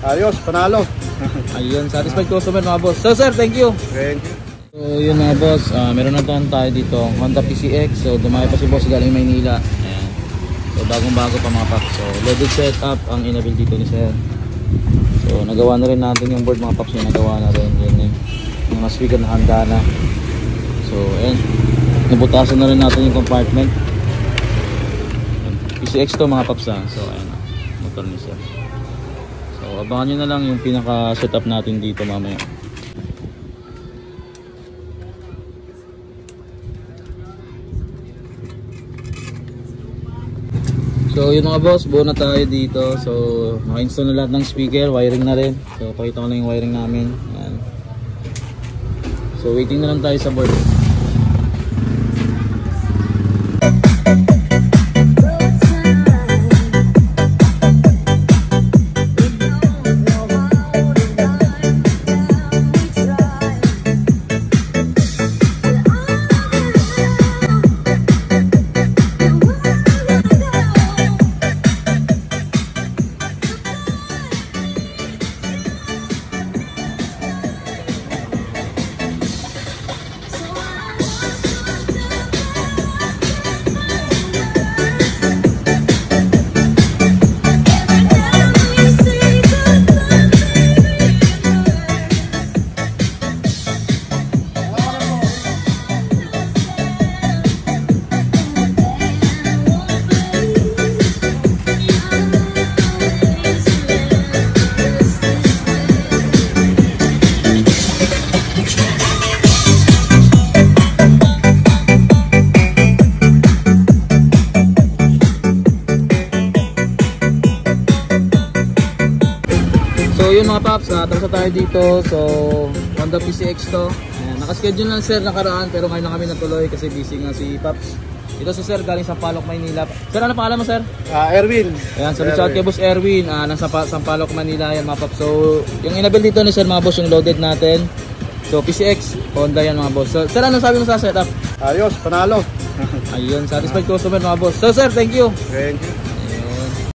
Ayos, panalo. Ayun, satisfied customer mga boss. So sir, thank you. Thank you. So yun mga boss, meron na tayo dito Honda PCX. So dumayo pa si boss galing Maynila. Ayan. So bagong bago pa mga paps. So loaded setup ang inabil dito ni sir. So nagawa na rin natin yung board mga paps, yung nagawa na rin. Yan eh, yung mga speaker na handa na. So ayan, nabutasan na rin natin yung compartment. PCX to mga paps ha. So ayan, motor ni sir. So abangan nyo na lang yung pinaka setup natin dito mamaya. So yun mga boss, buo na tayo dito. So naka-install na lahat ng speaker, wiring na rin. So pakita ko na yung wiring namin. Ayan. So waiting na lang tayo sa board. So yun mga paps, tapos na tayo dito. So Honda PCX to. Ayan, nakaschedule lang sir nakaraan pero ngayon lang kami natuloy kasi busy nga si Paps. Ito si sir galing Sampaloc, Maynila. Sir, ano pangalan mo sir? Erwin. Ayan, sabi sa kay Boss Erwin, nasa Sampaloc, Manila yan mga paps. So yung inabil dito ni sir mga boss, yung loaded natin. So PCX, Honda yan mga boss. So sir, ano sabi mo sa setup? Ayos, panalo. Ayun, satisfied customer mga boss. So sir, thank you. Thank you.